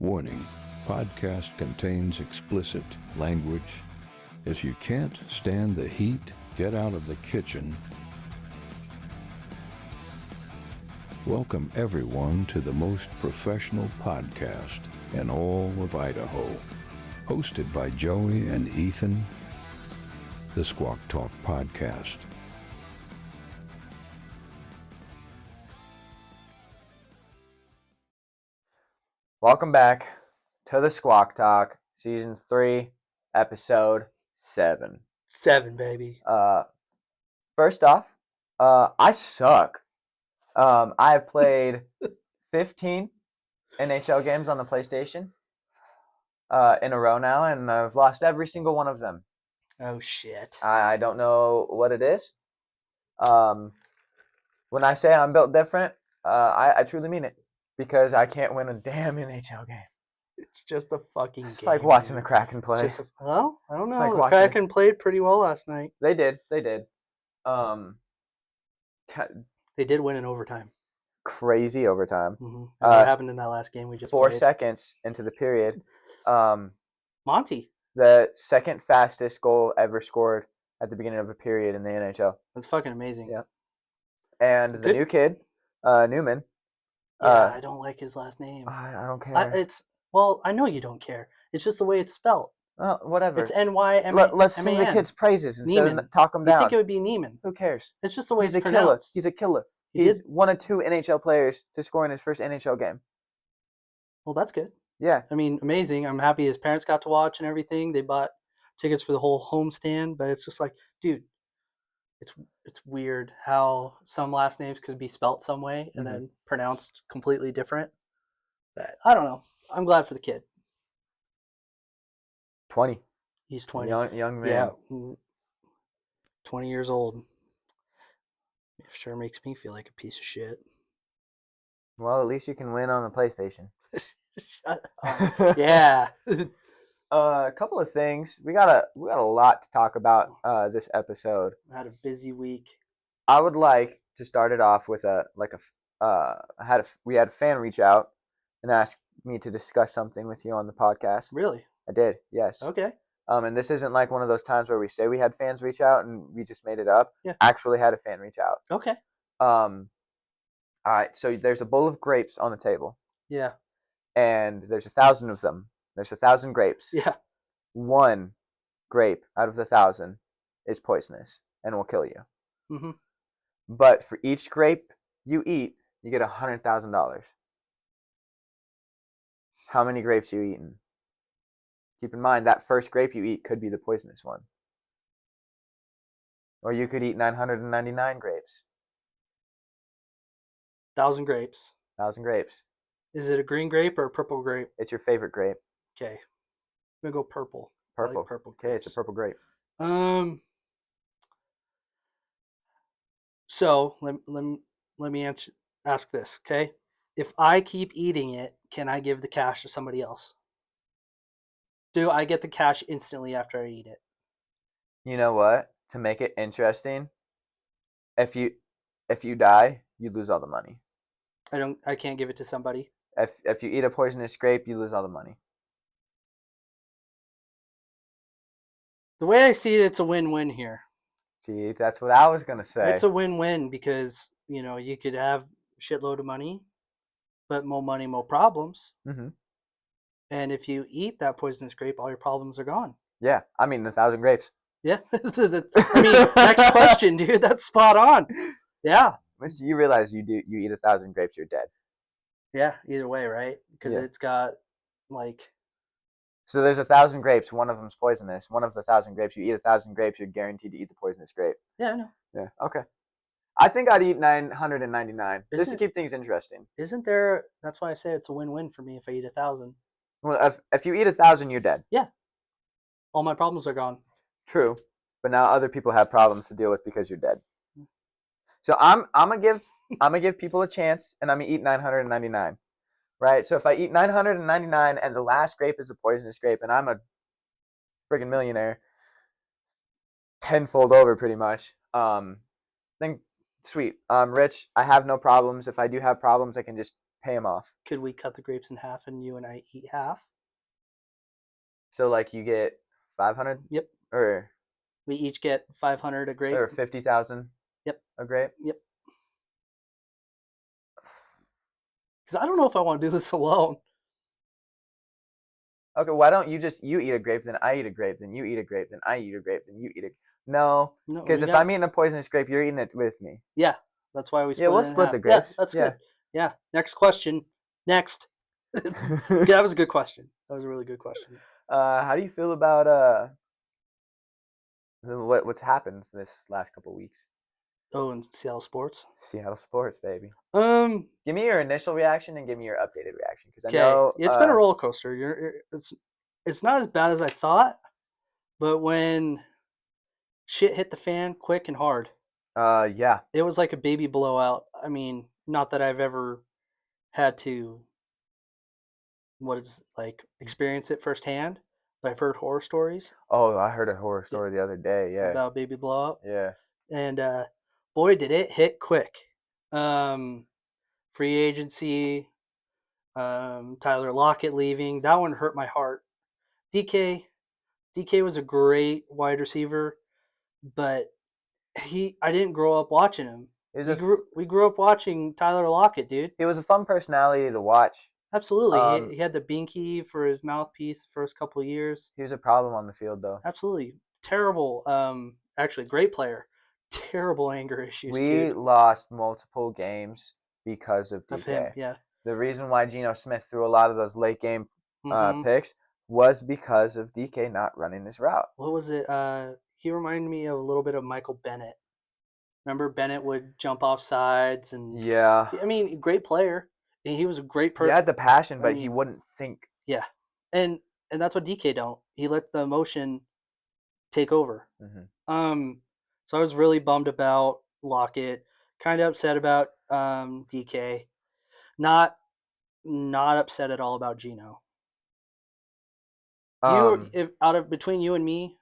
Warning, podcast contains explicit language. If you can't stand the heat, get out of the kitchen. Welcome everyone to the most professional podcast in all of Idaho. Hosted by Joey and Ethan, the Squawk Talk Podcast. Welcome back to the Squawk Talk, Season 3, Episode 7. 7, baby. First off, I suck. I have played 15 NHL games on the PlayStation in a row now, and I've lost every single one of them. Oh, shit. I don't know what it is. When I say I'm built different, I truly mean it. Because I can't win a damn NHL game. It's just a fucking game. It's like watching the Kraken play. Well, I don't know. like The Kraken played pretty well last night. They did. They did win in overtime. Crazy overtime. Mm-hmm. What happened in that last game we just 4 played? seconds into the period. Monty. The second fastest goal ever scored at the beginning of a period in the NHL. That's fucking amazing. Yeah. And the new kid, Newman. Yeah, I don't like his last name. I don't care. I know you don't care. It's just the way it's spelled. Well, whatever. It's N-Y-M-A-N. Let's sing the kid's praises instead of talk him down. You think it would be Neiman. Who cares? It's just the way He's it's a pronounced. He's a killer. He's one of 2 NHL players to score in his first NHL game. Well, that's good. Yeah. I mean, amazing. I'm happy his parents got to watch and everything. They bought tickets for the whole homestand, but it's just like, dude, it's weird how some last names could be spelt some way and then pronounced completely different. But I don't know. I'm glad for the kid. 20. He's 20. Young man. Yeah. 20 years old. It sure makes me feel like a piece of shit. Well, at least you can win on the PlayStation. Shut up. Yeah. A couple of things. We got a lot to talk about this episode. I had a busy week. I would like to start it off with we had a fan reach out and ask me to discuss something with you on the podcast. Really? I did. Yes. Okay. And this isn't like one of those times where we say we had fans reach out and we just made it up. Yeah. Actually had a fan reach out. Okay. All right. So there's a bowl of grapes on the table. Yeah. And there's 1,000 of them. There's 1,000 grapes. Yeah. 1 grape out of the 1,000 is poisonous and will kill you. Mm-hmm. But for each grape you eat, you get $100,000. How many grapes you eaten? Keep in mind that first grape you eat could be the poisonous one. Or you could eat 999 grapes. 1,000 grapes. 1,000 grapes. Is it a green grape or a purple grape? It's your favorite grape. Okay. I'm going to go purple. Purple. I like purple grapes. Okay, it's a purple grape. So let me ask this, okay? If I keep eating it, can I give the cash to somebody else? Do I get the cash instantly after I eat it? You know what? To make it interesting, if you die, you lose all the money. I can't give it to somebody. If you eat a poisonous grape, you lose all the money. The way I see it, it's a win-win here. See, that's what I was gonna say. It's a win-win because you could have a shitload of money, but more money, more problems. Mm-hmm. And if you eat that poisonous grape, all your problems are gone. Yeah, I mean 1,000 grapes. Yeah. Next question, dude. That's spot on. Yeah. You realize you eat 1,000 grapes, you're dead. Yeah, either way, right? Because it's got So there's 1,000 grapes. One of them's poisonous. One of the 1,000 grapes, you eat 1,000 grapes, you're guaranteed to eat the poisonous grape. Yeah, I know. Yeah. Okay. I think I'd eat 999 just to keep things interesting. Isn't there? That's why I say it's a win-win for me if I eat 1,000. Well, if you eat 1,000, you're dead. Yeah. All my problems are gone. True, but now other people have problems to deal with because you're dead. So I'm gonna give people a chance, and I'm gonna eat 999, right? So if I eat 999 and the last grape is the poisonous grape, and I'm a friggin' millionaire, tenfold over pretty much, then sweet. I'm rich. I have no problems. If I do have problems, I can just pay him off. Could we cut the grapes in half and you and I eat half? So like you get 500. Yep. Or We each get 500 a grape. or 50,000. Yep. A grape. Yep. Because I don't know if I want to do this alone. Okay, why don't you eat a grape, then I eat a grape, then you eat a grape, then I eat a grape, then you eat a No, No, because if I'm eating a poisonous grape, you're eating it with me. Yeah, that's why we split we'll it in split half. the grapes. Yeah, that's Yeah. good. Yeah. Next question. Next. That was a good question. That was a really good question. How do you feel about what's happened this last couple weeks? Oh, and Seattle sports. Seattle sports, baby. Give me your initial reaction and give me your updated reaction, because I know it's been a roller coaster. It's not as bad as I thought, but when shit hit the fan quick and hard, yeah, it was like a baby blowout. I mean, not that I've ever had to experience it firsthand, but I've heard horror stories. Oh, I heard a horror story the other day. Yeah, about baby blowout. Yeah, and boy, did it hit quick. Free agency, Tyler Lockett leaving, that one hurt my heart. DK was a great wide receiver, but I didn't grow up watching him. We grew up watching Tyler Lockett, dude. He was a fun personality to watch. Absolutely. He had the binky for his mouthpiece the first couple of years. He was a problem on the field, though. Absolutely. Terrible. Actually, great player. Terrible anger issues, We lost multiple games because of DK. Of him, yeah. The reason why Geno Smith threw a lot of those late game picks was because of DK not running his route. What was it? He reminded me of a little bit of Michael Bennett. Remember, Bennett would jump off sides and Yeah. I mean, great player. And he was a great person. He had the passion, but he wouldn't think. Yeah, and that's what DK don't. He let the emotion take over. Mm-hmm. So I was really bummed about Lockett. Kind of upset about DK. Not upset at all about Geno. Between you and me,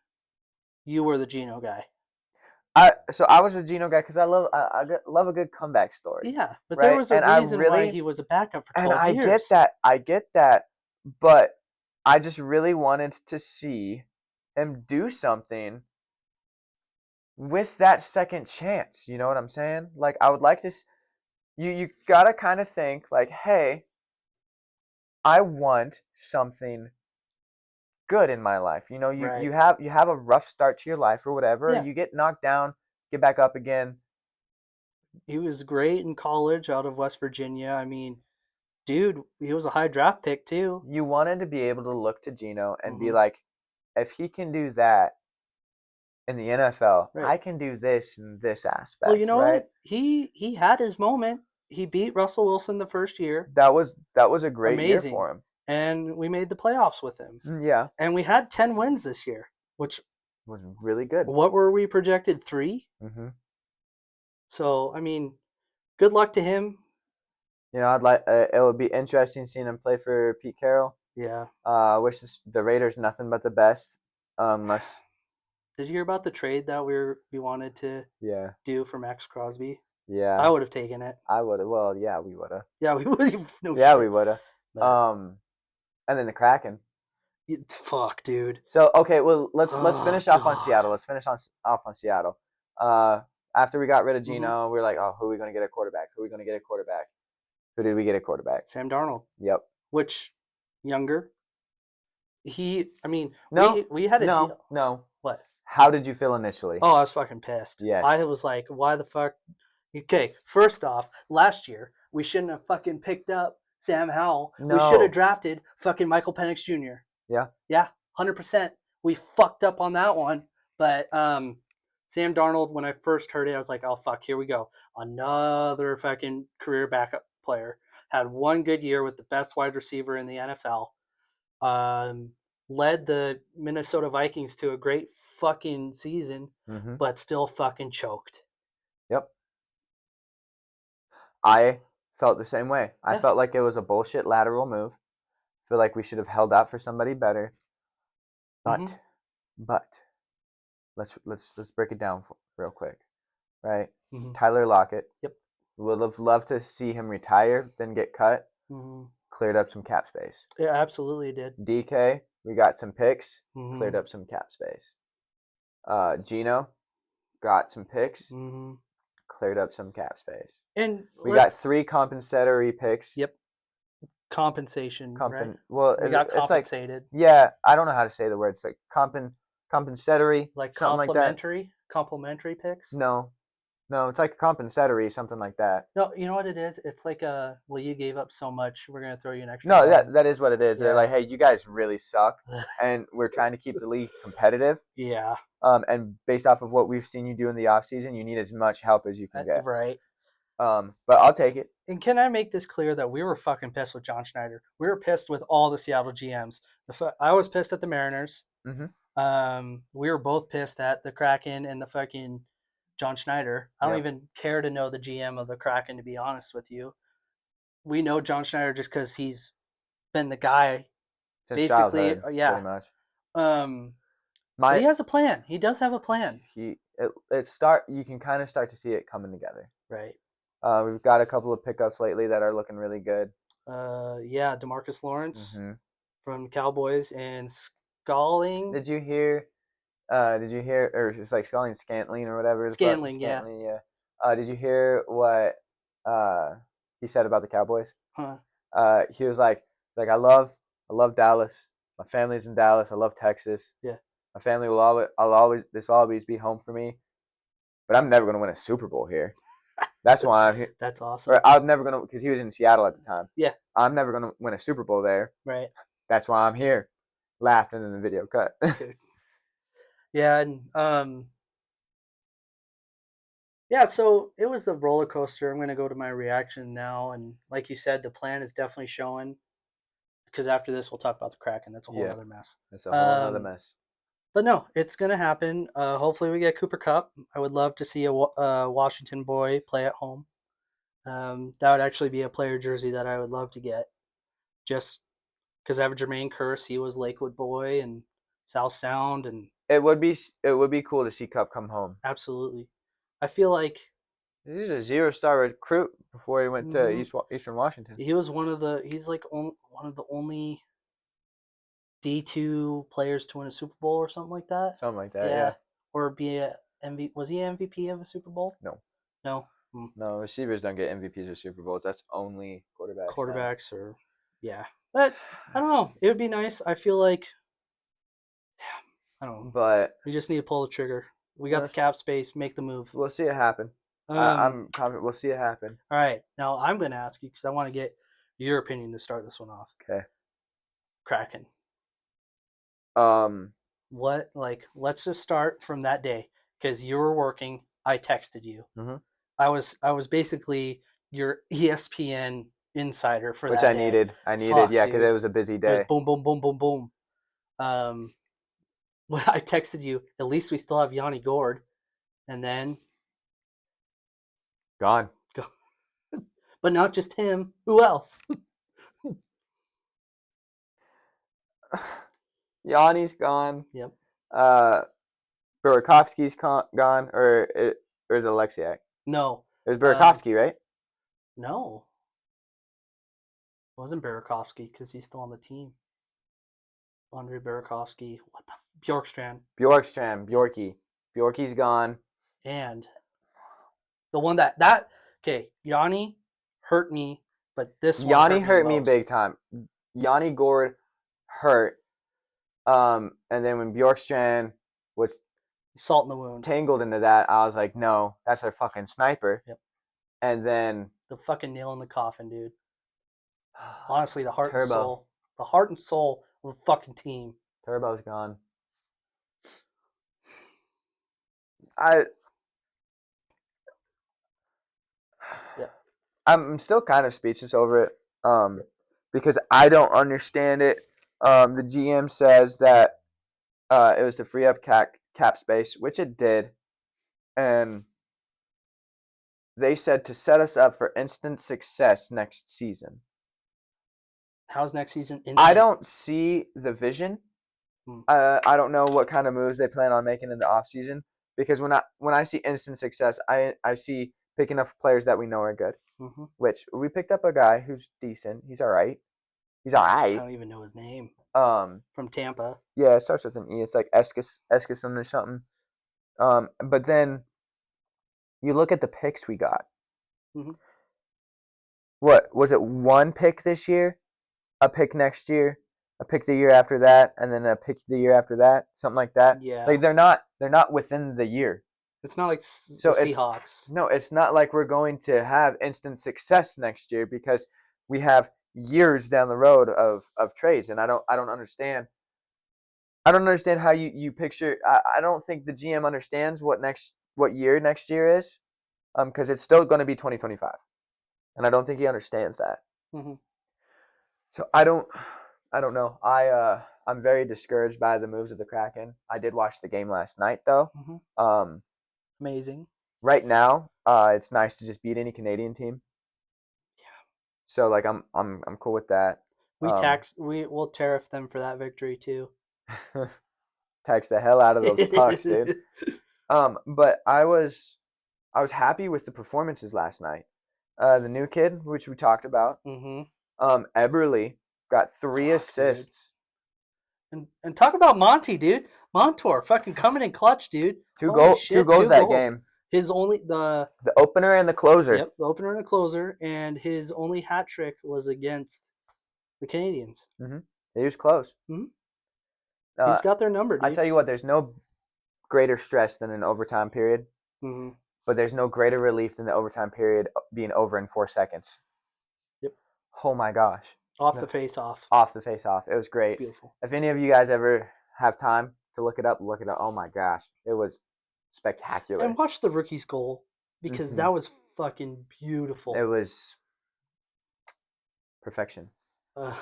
you were the Geno guy. I was a Geno guy because I love a good comeback story. Yeah, but right? There was a reason why he was a backup for 12 years. And I get that, but I just really wanted to see him do something with that second chance. You know what I'm saying? Like, I would like to. You gotta kind of think like, hey, I want something good in my life. You know, you have a rough start to your life or whatever. Yeah. You get knocked down, get back up again. He was great in college out of West Virginia. I mean, dude, he was a high draft pick too. You wanted to be able to look to Geno and be like, if he can do that in the NFL, I can do this in this aspect. Well, you know what? He had his moment. He beat Russell Wilson the first year. That was a great year for him. And we made the playoffs with him. Yeah. And we had 10 wins this year, which was really good. What were we projected? 3? Mm-hmm. So, I mean, good luck to him. You know, it would be interesting seeing him play for Pete Carroll. Yeah. Wish the Raiders nothing but the best. Unless. Did you hear about the trade that we wanted to do for Max Crosby? Yeah. I would have taken it. I would have. Well, yeah, we would have. Yeah, we would have. We would have. And then the Kraken. Fuck, dude. So okay, well let's finish off on Seattle. Let's finish off on Seattle. After we got rid of Geno, we were like, oh, who are we going to get a quarterback? Who did we get a quarterback? Sam Darnold. Yep. Which, younger. We had a deal. No. What? How did you feel initially? Oh, I was fucking pissed. Yes. I was like, why the fuck? Okay, first off, last year, we shouldn't have fucking picked up Sam Howell. No. We should have drafted fucking Michael Penix Jr. Yeah. Yeah, 100%. We fucked up on that one. But Sam Darnold, when I first heard it, I was like, oh, fuck, here we go. Another fucking career backup player. Had one good year with the best wide receiver in the NFL. Led the Minnesota Vikings to a great fucking season, but still fucking choked. Yep. I felt the same way. I felt like it was a bullshit lateral move. I feel like we should have held out for somebody better. But let's break it down real quick, right? Tyler Lockett. Yep. Would have loved to see him retire, then get cut. cleared up some cap space. Yeah, absolutely it did. DK, we got some picks, Mhm. cleared up some cap space. Gino, got some picks, cleared up some cap space. And we got 3 compensatory picks. Yep. Compensation, right? Well, We got it's like, compensated. yeah, I don't know how to say the word. It's like compensatory, Like something like that. Complimentary picks? No, it's like compensatory, something like that. No, you know what it is? It's like well, you gave up so much, we're gonna throw you an extra. No, bone. that is what it is. They're like, Yeah. hey, you guys really suck, and we're trying to keep the league competitive. Yeah. And based off of what we've seen you do in the off season, you need as much help as you can get. Right. But I'll take it. And can I make this clear that we were fucking pissed with John Schneider? We were pissed with all the Seattle GMs. I was pissed at the Mariners. We were both pissed at the Kraken and the fucking John Schneider. I don't even care to know the GM of the Kraken, to be honest with you. We know John Schneider just because he's been the guy Since basically. childhood, Yeah. pretty much. But he has a plan. He does have a plan. You can kind of start to see it coming together. Right. We've got a couple of pickups lately that are looking really good. Yeah, DeMarcus Lawrence from Cowboys and Scantling. Did you hear? Or it's like Scantling or whatever. Scantling, yeah. Did you hear what he said about the Cowboys? Huh. He was like, I love Dallas. My family's in Dallas. I love Texas. Yeah. My family will always be home for me. But I'm never gonna win a Super Bowl here. That's why I'm here. That's awesome. Or I'm never gonna, because he was in Seattle at the time. Yeah. I'm never gonna win a Super Bowl there. Right. That's why I'm here. Laughed and then the video cut. Yeah, and yeah, so it was a roller coaster. I'm gonna go to my reaction now, and like you said, the plan is definitely showing. Because after this, we'll talk about the Kraken. That's a whole other mess. It's a whole other mess. But no, it's gonna happen. Hopefully, we get Cooper Kupp. I would love to see a Washington boy play at home. That would actually be a player jersey that I would love to get. Just because I have Jermaine Kearse, he was Lakewood boy and South Sound, and it would be cool to see Kupp come home. Absolutely. I feel like he's a 0-star recruit before he went to Eastern Washington. He was he's like one of the only D2 players to win a Super Bowl or something like that. Something like that, yeah. Or be a MVP. Was he MVP of a Super Bowl? No. No. No, receivers don't get MVPs or Super Bowls. That's only quarterbacks. Quarterbacks or but I don't know. It would be nice. I feel like I don't know. But we just need to pull the trigger. We got the cap space. Make the move. We'll see it happen. I'm confident we'll see it happen. All right. Now I'm going to ask you because I want to get your opinion to start this one off. Okay. Kraken. What, let's just start from that day because you were working. I texted you. I was basically your ESPN insider for which that I day. needed. Yeah, because it was a busy day. It was boom, boom, boom, boom, boom. When I texted you, at least we still have Yanni Gord, and then gone. But not just him. Who else? Yanni's gone. Yep. Burakovsky's gone, or is it Alexiak? No. It was Burakovsky, right? No. It wasn't Burakovsky because he's still on the team. Andre Burakovsky. What the? Bjorkstrand. Bjorky's gone. And the one that okay, Yanni hurt me, but this one Yanni hurt me big time. Yanni Gord hurt. And then when Bjorkstrand was salt in the wound, tangled into that, I was like, no, that's our fucking sniper. Yep. And then the fucking nail in the coffin, dude. Honestly, the heart and soul of the fucking team. Turbo's gone. I'm still kind of speechless over it, because I don't understand it. The GM says that it was to free up cap space, which it did, and they said to set us up for instant success next season. How's next season? I don't see the vision. I don't know what kind of moves they plan on making in the offseason, because when I see instant success, I see picking up players that we know are good. Mm-hmm. Which we picked up a guy who's decent. He's all right. He's all I right. don't even know his name. Um, From Tampa. yeah, it starts with an E. It's like Eskison or something. But then you look at the picks we got. Mm-hmm. What was it? One pick this year, a pick next year, a pick the year after that, and then a pick the year after that, something like that. Yeah. Like they're not within the year. It's not like So the it's Seahawks. no, it's not like we're going to have instant success next year because we have years down the road of trades, and I don't understand. I don't understand how you picture. I don't think the GM understands what year next year is, because it's still going to be 2025, and I don't think he understands that. Mm-hmm. So I don't know. I'm very discouraged by the moves of the Kraken. I did watch the game last night though. Mm-hmm. Amazing. Right now, it's nice to just beat any Canadian team. Yeah. So like I'm cool with that. We'll tariff them for that victory too. Tax the hell out of those pucks, dude. But I was happy with the performances last night. The new kid, which we talked about, Mm-hmm. Eberle got 3 assists. Dude. And talk about Monty, dude. Montour fucking coming in clutch, dude. Two goals that game. His only the opener and the closer. Yep, the opener and the closer, and his only hat trick was against the Canadians. Mm-hmm. He was close. Mm-hmm. He's got their number, dude. I tell you what, there's no greater stress than an overtime period. Mm-hmm. But there's no greater relief than the overtime period being over in 4 seconds. Yep. Oh my gosh. Off the face-off. Off the face-off. It was great. Beautiful. If any of you guys ever have time to look it up. Oh my gosh. It was spectacular. And watch the rookie's goal, because that was fucking beautiful. It was perfection. That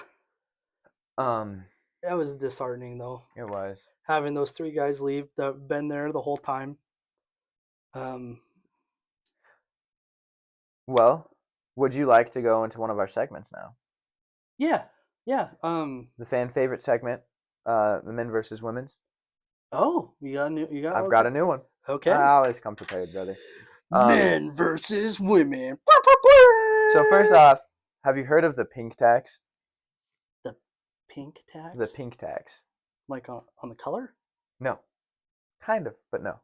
was disheartening though. It was. Having those 3 guys leave that have been there the whole time. Well, would you like to go into one of our segments now? Yeah. The fan favorite segment, the men versus women's. Oh, I've got a new one. Okay. I always come prepared, brother. Men versus women. So first off, have you heard of the pink tax? The pink tax? The pink tax. Like on the color? No. Kind of, but no.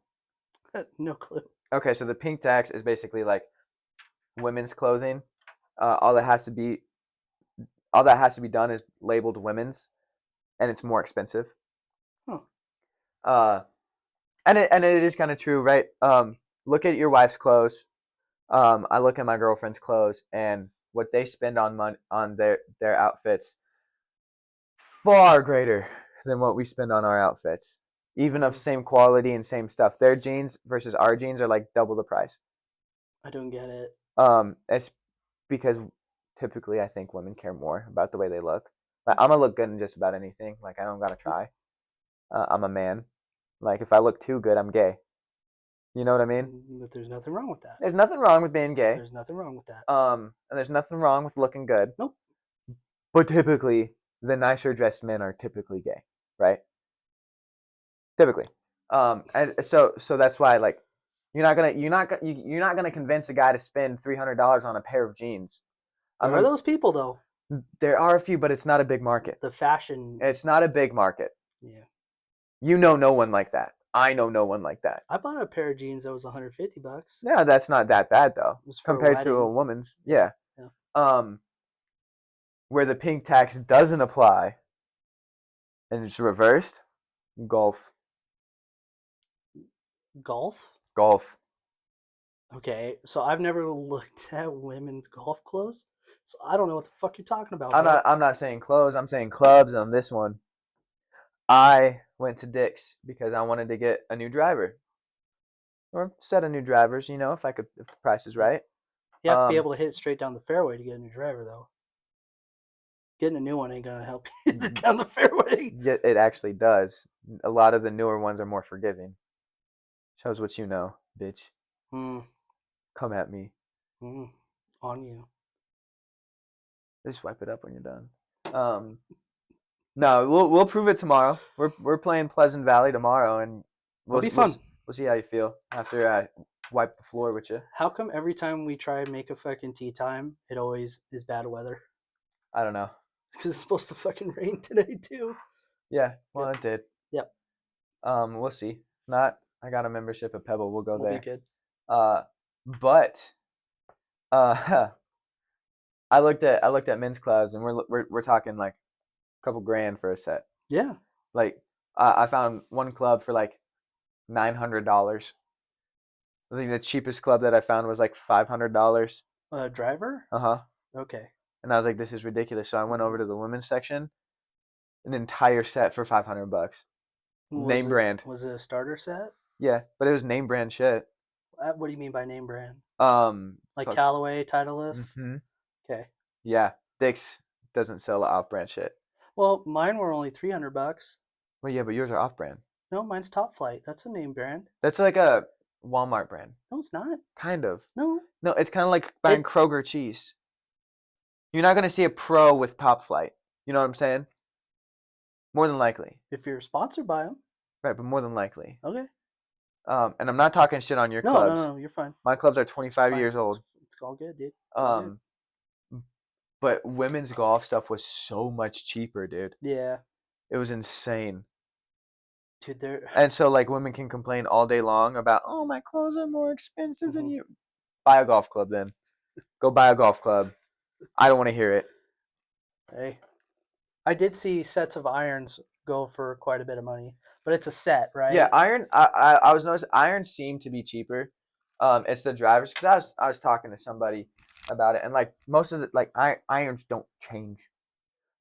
No clue. Okay, so the pink tax is basically like women's clothing. All that has to be done is labeled women's, and it's more expensive. Huh. And it is kind of true, right? Look at your wife's clothes. I look at my girlfriend's clothes, and what they spend on their outfits far greater than what we spend on our outfits, even of same quality and same stuff. Their jeans versus our jeans are like double the price. I don't get it. It's because typically I think women care more about the way they look. Like I'm gonna look good in just about anything. Like I don't gotta try. I'm a man. Like if I look too good, I'm gay. You know what I mean? But there's nothing wrong with that. There's nothing wrong with being gay. There's nothing wrong with that. And there's nothing wrong with looking good. Nope. But typically, the nicer dressed men are typically gay, right? Typically. And so that's why like you're not gonna convince a guy to spend $300 on a pair of jeans. There are those people though. There are a few, but it's not a big market. The fashion. It's not a big market. Yeah. You know no one like that. I know no one like that. I bought a pair of jeans that was $150. Yeah, that's not that bad though. Compared to a wedding. woman's. Yeah. Yeah. Where the pink tax doesn't apply and it's reversed, golf. Golf. Okay, so I've never looked at women's golf clothes, so I don't know what the fuck you're talking about. I'm not saying clothes, I'm saying clubs on this one. I went to Dick's because I wanted to get a new driver. Or set of new drivers, if the price is right. You have to be able to hit it straight down the fairway to get a new driver, though. Getting a new one ain't gonna help you hit it down the fairway. Yeah, it actually does. A lot of the newer ones are more forgiving. Shows what you know, bitch. Come at me. On you. Just wipe it up when you're done. No, we'll prove it tomorrow. We're playing Pleasant Valley tomorrow, and It'll be fun. We'll see how you feel after wipe the floor with you. How come every time we try and make a fucking tea time, it always is bad weather? I don't know. Because it's supposed to fucking rain today too. Yeah, well, Yep. it did. Yep. We'll see. Not. I got a membership at Pebble. We'll go We'll there. be good. But I looked at men's clubs, and we're talking like a couple grand for a set. Yeah. Like I found one club for like $900. I think the cheapest club that I found was like $500. Driver? Uh-huh. Okay. And I was like, this is ridiculous. So I went over to the women's section, an entire set for $500. Name brand. Was it a starter set? Yeah, but it was name brand shit. What do you mean by name brand? Like fuck. Callaway, Titleist? Mm-hmm. Okay. Yeah, Dick's doesn't sell off-brand shit. Well, mine were only $300. Well, yeah, but yours are off-brand. No, mine's Top Flight. That's a name brand. That's like a Walmart brand. No, it's not. Kind of. No. No, it's kind of like buying Kroger cheese. You're not going to see a pro with Top Flight. You know what I'm saying? More than likely. If you're sponsored by them. Right, but more than likely. Okay. And I'm not talking shit on your clubs. No, you're fine. My clubs are 25 years old. It's all good, dude. All good. But women's golf stuff was so much cheaper, dude. Yeah. It was insane. Dude, And so, like, women can complain all day long about, oh, my clothes are more expensive than you. Buy a golf club, then. Go buy a golf club. I don't want to hear it. Hey. I did see sets of irons go for quite a bit of money. But it's a set, right? Yeah, iron. I was noticing irons seem to be cheaper. It's the drivers, because I was talking to somebody about it, and like most of the like irons don't change.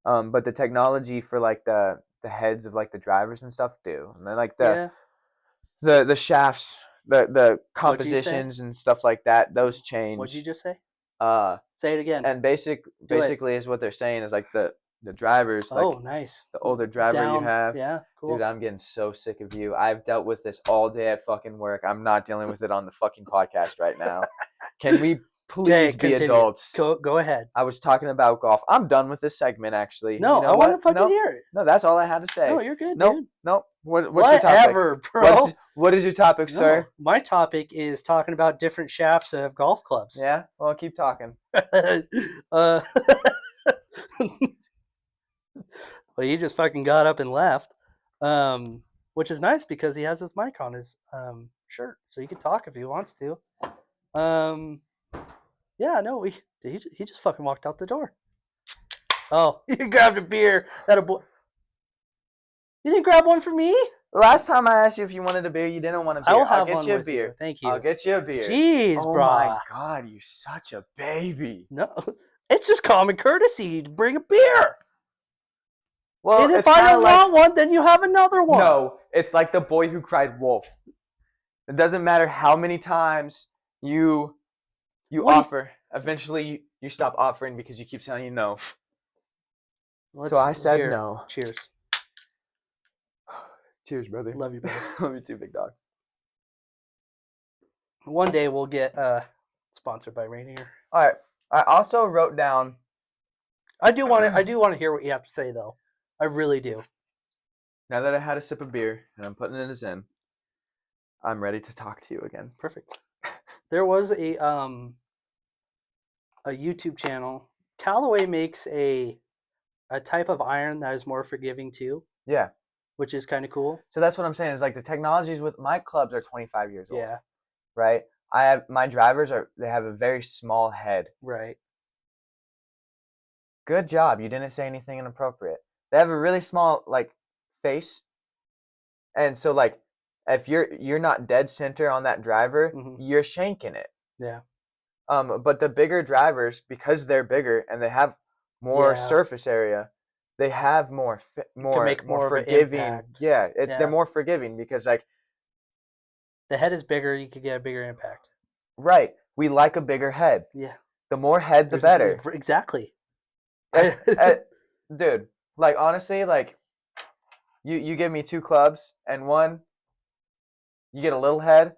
But the technology for like the heads of like the drivers and stuff do, and then like the shafts, the compositions and stuff like that, those change. What'd you just say? Say it again. And basically is what they're saying is like the drivers, like nice. The older driver you have. Yeah, cool. Dude, I'm getting so sick of you. I've dealt with this all day at fucking work. I'm not dealing with it on the fucking podcast right now. Can we please be adults? Go ahead. I was talking about golf. I'm done with this segment, actually. No, you know I want to fucking hear it. No, that's all I had to say. No, you're good, dude. Nope. What's your topic? Whatever, bro. What is your topic, sir? My topic is talking about different shafts of golf clubs. Yeah? Well, keep talking. Well, he just fucking got up and left, which is nice because he has his mic on his shirt, so he can talk if he wants to. Yeah, no, he just fucking walked out the door. Oh, he grabbed a beer. That a boy. You didn't grab one for me? Last time I asked you if you wanted a beer, you didn't want a beer. I'll get you a beer. You. Thank you. I'll get you a beer. Jeez, bro. Oh my god, you such a baby. No, it's just common courtesy to bring a beer. Well, and if I don't want one, then you have another one. No, it's like the boy who cried wolf. It doesn't matter how many times you offer. Eventually, you stop offering because you keep saying no. So I said no. Cheers. Cheers, brother. Love you, brother. Love you too, big dog. One day we'll get sponsored by Rainier. All right. I also wrote down. I do want to hear what you have to say, though. I really do. Now that I had a sip of beer and I'm putting it in, I'm ready to talk to you again. Perfect. There was a YouTube channel. Callaway makes a type of iron that is more forgiving too. Yeah. Which is kind of cool. So that's what I'm saying. Is like the technologies with my clubs are 25 years old. Yeah. Right. My drivers they have a very small head. Right. Good job. You didn't say anything inappropriate. They have a really small like face, and so like if you're not dead center on that driver, you're shanking it. Yeah. But the bigger drivers, because they're bigger and they have more surface area, they have more forgiving. Yeah, they're more forgiving because like the head is bigger, you could get a bigger impact. Right. We like a bigger head. Yeah. The more head, the better. Exactly. Dude, like honestly, like you give me two clubs and one you get a little head,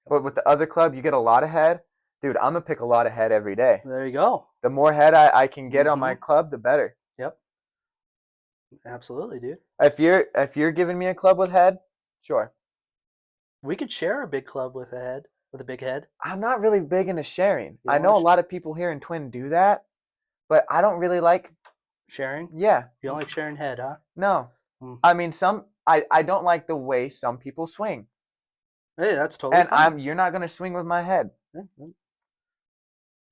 but with the other club you get a lot of head. Dude, I'm gonna pick a lot of head every day. There you go. The more head I can get on my club, the better. Yep. Absolutely, dude. If you're giving me a club with head, sure. We could share a big club with with a big head. I'm not really big into sharing. You I don't know a wanna lot of people here in Twin do that, but I don't really like. sharing. Yeah, You don't like sharing head, huh? no. Mm. I mean, I don't like the way some people swing, Hey, that's totally and fine. you're not gonna swing with my head. Yeah, yeah.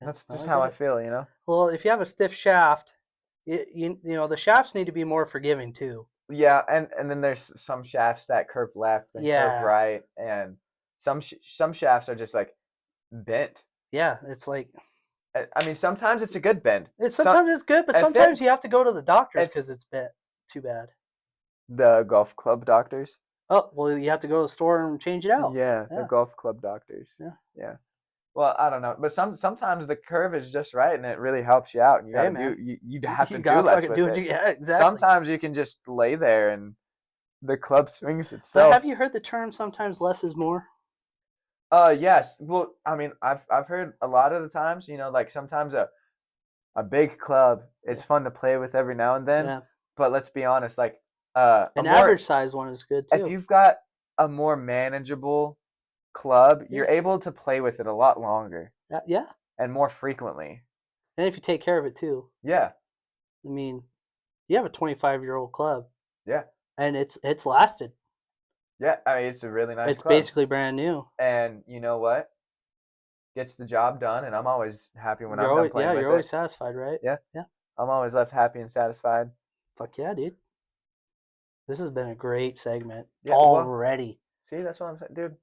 That's No, just I how get I it. feel, you know. Well, if you have a stiff shaft, you know the shafts need to be more forgiving too. Yeah, and then there's some shafts that curve left and curve Yeah. right, and some shafts are just like bent. Yeah, it's like I mean, sometimes it's a good bend. sometimes it's good, but if sometimes it you have to go to the doctors if because it's too bad. the golf club doctors. Oh, well, you have to go to the store and change it out. Yeah, the Yeah. golf club doctors. Yeah. Yeah. Well, I don't know, but sometimes the curve is just right, and it really helps you out, and you Hey, gotta man. you have to You do gotta less fucking with do what it. you. Yeah, exactly. Sometimes you can just lay there, and the club swings But itself. have you heard the term "sometimes less is more"? Yes. Well, I mean, I've heard a lot of the times, you know, like sometimes a big club is fun to play with every now and then, Yeah. but let's be honest, like a An more average size one is good if too. you've got a more manageable club, you're Yeah. able to play with it a lot longer Yeah. and more frequently. And if you take care of it too. Yeah. I mean, you have a 25-year-old club, Yeah. and it's lasted. Yeah. I mean, it's a really nice It's club. basically brand new. And you know what? Gets the job done, and I'm always happy when You're I'm done always, playing with you're it. always satisfied, right? Yeah. Yeah. I'm always left happy and satisfied. Fuck yeah, dude. This has been a great segment Yeah, well- already. See, that's what I'm saying, dude.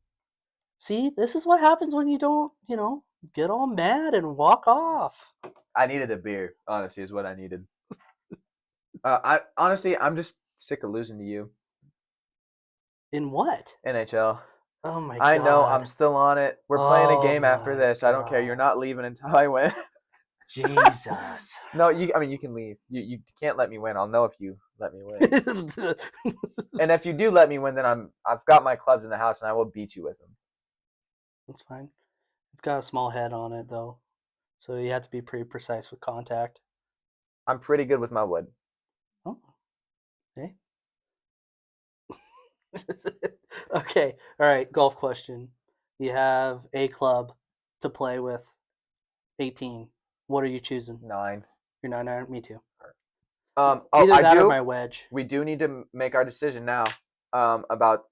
See, this is what happens when you don't, get all mad and walk off. I needed a beer, honestly, is what I needed. I'm just sick of losing to you. In what? NHL. Oh my I god. know I'm still on it. We're playing a Oh game after my this. I don't care. You're God. not leaving until I win. Jesus. No, I mean, you can leave. You can't let me win. I'll know if you let me win. And if you do let me win, then I've got my clubs in the house and I will beat you with them. That's fine. It's got a small head on it though, so you have to be pretty precise with contact. I'm pretty good with my wood. Oh, okay. Okay. All right. Golf question. You have a club to play with. 18. What are you choosing? 9. You're 9. Me too. Oh, Either I that do. or my wedge. We do need to make our decision now. About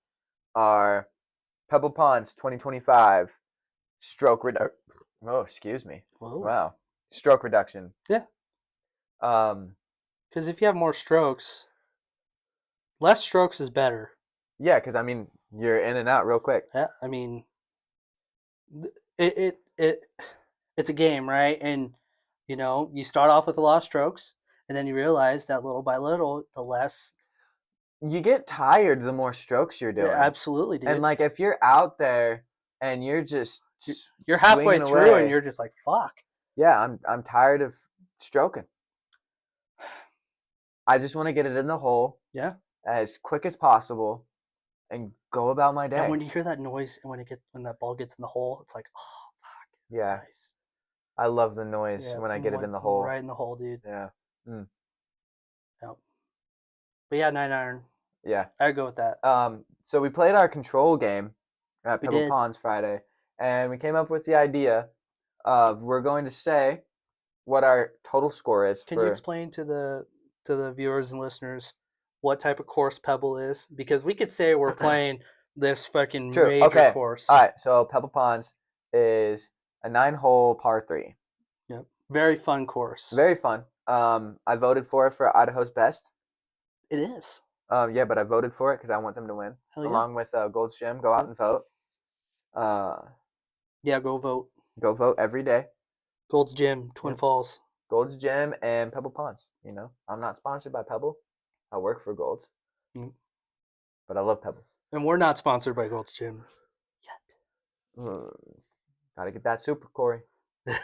our Pebble Ponds 2025 stroke reduction. Oh, excuse me. Whoa. Wow, stroke reduction. Yeah. Um, Because if you have more strokes, less strokes is better. yeah, because I mean you're in and out real quick. Yeah. I mean, it's a game, right? And you start off with a lot of strokes, and then you realize that little by little, the less. You get tired the more strokes you're doing. Yeah, absolutely, dude. And like if you're out there and you're just You're halfway swinging through, away, and you're just like, "Fuck." yeah, I'm tired of stroking. I just want to get it in the hole Yeah. as quick as possible and go about my day. And when you hear that noise, and when that ball gets in the hole, it's like, oh fuck. That's Yeah. nice. I love the noise Yeah, when I get it in I'm the hole. right in the hole, dude. Yeah. Yep. But yeah, 9-iron. Yeah. I'd go with that. So we played our control game at We Pebble did. Ponds Friday, and we came up with the idea of we're going to say what our total score is. Can you explain to the viewers and listeners what type of course Pebble is? Because we could say we're playing this fucking True. major Okay. course. All right. So Pebble Ponds is a 9-hole par 3. Yep. Very fun course. Very fun. I voted for it for Idaho's best. It is. Yeah, but I voted for it because I want them to win. Hell yeah. Along with Gold's Gym, go out and vote. Yeah, go vote. Go vote every day. Gold's Gym, Twin Falls. Gold's Gym and Pebble Ponds. You know, I'm not sponsored by Pebble. I work for Gold's, but I love Pebble. And we're not sponsored by Gold's Gym Gotta get that super, Corey. yet.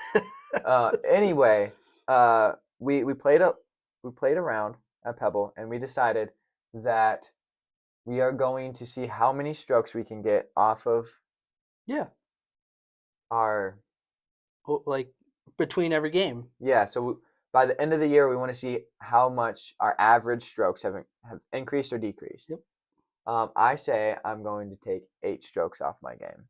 Anyway, we played around at Pebble, and we decided that we are going to see how many strokes we can get off of Yeah. our Like between every game. yeah. So by the end of the year, we want to see how much our average strokes have increased or decreased. Yep. I say I'm going to take 8 strokes off my game.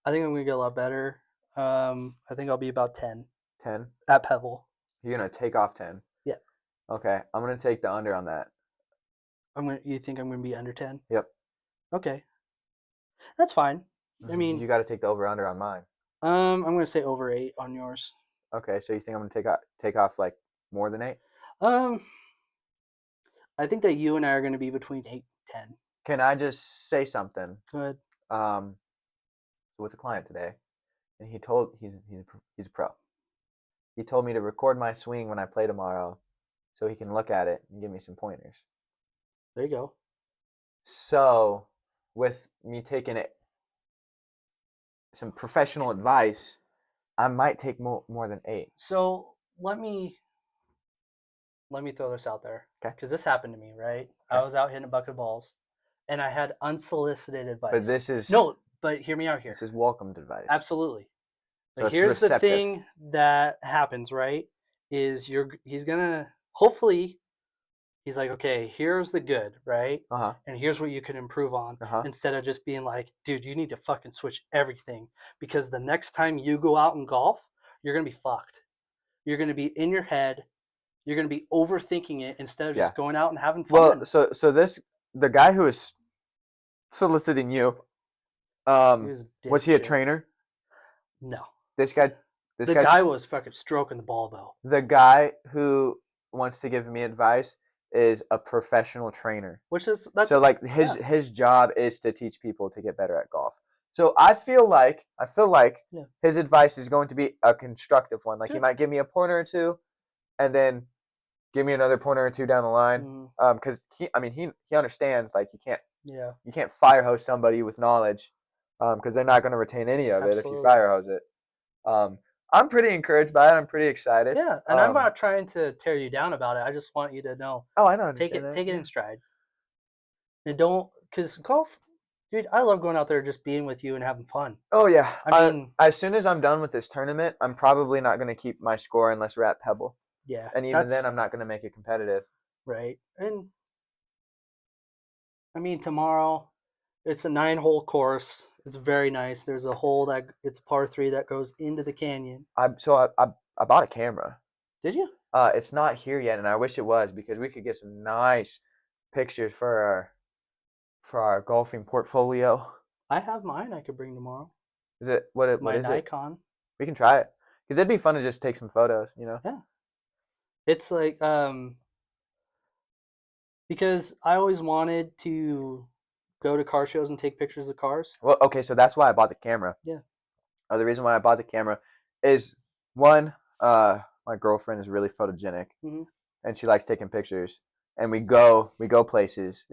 I think I'm gonna get a lot better. I think I'll be about 10 10. at Pebble. You're gonna take off 10. Yeah. Okay, I'm gonna take the under on that. You think I'm gonna be under 10? Yep. Okay, that's fine. I mean, you got to take the over under on mine. I'm gonna say over 8 on yours. Okay, so you think I'm gonna take off like more than 8? Um, I think that you and I are gonna be between 8 and 10. Can I just say something? Go ahead. With a client today, and he's a pro. He told me to record my swing when I play tomorrow, so he can look at it and give me some pointers. There you go. So, with me taking some professional advice, I might take more than 8. So let me throw this out there. Okay. Because this happened to me, right? Okay. I was out hitting a bucket of balls, and I had unsolicited advice. But this is But hear me out here. This is welcomed advice. Absolutely. But So here's receptive. the thing that happens, right? Is he's gonna hopefully he's like, okay, here's the good, right? And here's what you can improve on. Instead of just being like, dude, you need to fucking switch everything, because the next time you go out and golf, you're gonna be fucked. You're gonna be in your head. You're gonna be overthinking it instead of just going out and having fun. Well, so the guy who is soliciting you, was he a trainer? No. This guy was fucking stroking the ball though. The guy who wants to give me advice is a professional trainer. So like his job is to teach people to get better at golf. So I feel like his advice is going to be a constructive one. Like he might give me a pointer or two, and then give me another pointer or two down the line. Because he understands, like you can't fire hose somebody with knowledge, because they're not going to retain any of it if you fire hose it. I'm pretty encouraged by it. I'm pretty excited. Yeah, and I'm not trying to tear you down about it. I just want you to know. Oh, I know. Take it in stride, and don't, because golf, dude. I love going out there, just being with you and having fun. Oh yeah. I mean, as soon as I'm done with this tournament, I'm probably not going to keep my score unless we're at Pebble. Yeah. And even then, I'm not going to make it competitive. Right. And I mean, tomorrow, it's a 9-hole course. It's very nice. There's a hole it's a par 3 that goes into the canyon. I bought a camera. Did you? It's not here yet, and I wish it was, because we could get some nice pictures for our golfing portfolio. I have mine. I could bring tomorrow. Is it what is my Nikon? We can try it, because it'd be fun to just take some photos. Yeah. It's like because I always wanted to go to car shows and take pictures of cars. Well, okay, so that's why I bought the camera. Yeah. The reason why I bought the camera is, one, my girlfriend is really photogenic, and she likes taking pictures, and we go places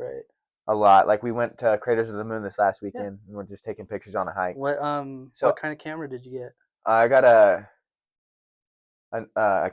a lot. Like we went to Craters of the Moon this last weekend, and we're just taking pictures on a hike. What kind of camera did you get? I got a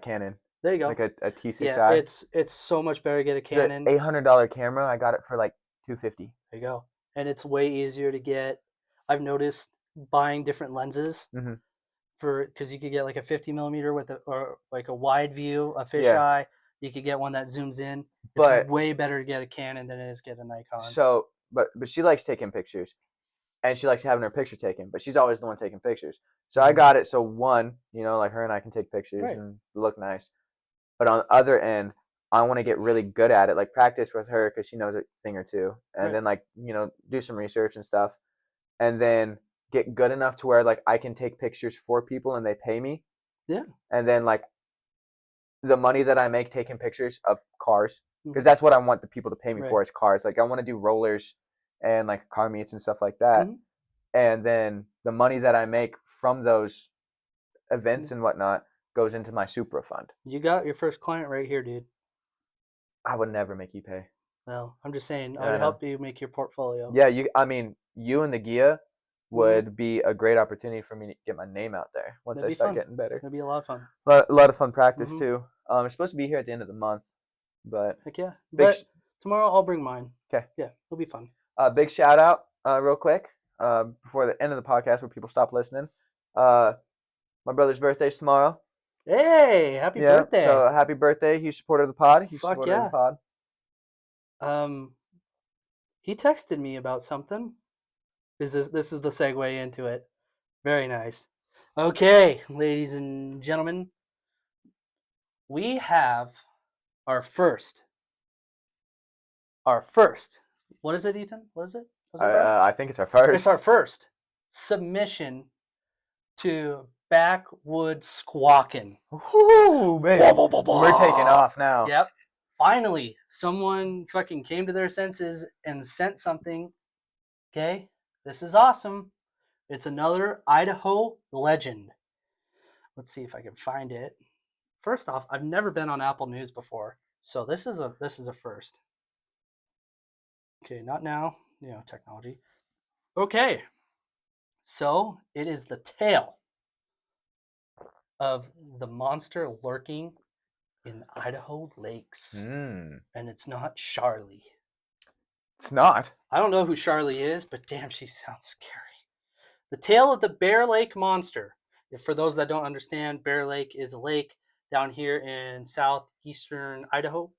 Canon. There you go. Like a T6i. Yeah, it's so much better to get a Canon. It's an $800 camera. I got it for like $250. There you go. And it's way easier to get. I've noticed buying different lenses because you could get like a 50 millimeter or like a wide view, a fisheye. You could get one that zooms in. It's way better to get a Canon than it is to get a Nikon. So, but she likes taking pictures, and she likes having her picture taken, but she's always the one taking pictures. So I got it so one, like her and I can take pictures and look nice. But on the other end, I want to get really good at it, like practice with her because she knows a thing or two, and then do some research and stuff, and then get good enough to where like I can take pictures for people and they pay me. Yeah. And then like the money that I make taking pictures of cars, because that's what I want the people to pay me for, is cars. Like I want to do rollers and like car meets and stuff like that, and then the money that I make from those events and whatnot goes into my Supra fund. You got your first client right here, dude. I would never make you pay. No, I'm just saying I would help you make your portfolio. Yeah, you and the Gia would be a great opportunity for me to get my name out there once I start getting better. That'd be a lot of fun. A lot of fun practice too. It's supposed to be here at the end of the month, but heck yeah. But tomorrow I'll bring mine. Okay. Yeah, it'll be fun. Big shout out, real quick, before the end of the podcast where people stop listening. My brother's birthday's tomorrow. Hey, happy birthday! So happy birthday! Huge supporter of the pod. Fuck yeah! Of the pod. He texted me about something. This is the segue into it. Very nice. Okay, ladies and gentlemen, we have our first. What is it, Ethan? What is it? Was it bro? I think it's our first. It's our first submission to Backwood Squawking. Woo, baby. We're taking off now. Yep. Finally, someone fucking came to their senses and sent something. Okay, this is awesome. It's another Idaho Legend. Let's see if I can find it. First off, I've never been on Apple News before, so this is a first. Okay, not now. Technology. Okay, so it is the tale of the monster lurking in Idaho lakes, and it's not Charlie. It's not. I don't know who Charlie is, but damn, she sounds scary. The tale of the Bear Lake Monster. For those that don't understand, Bear Lake is a lake down here in southeastern Idaho.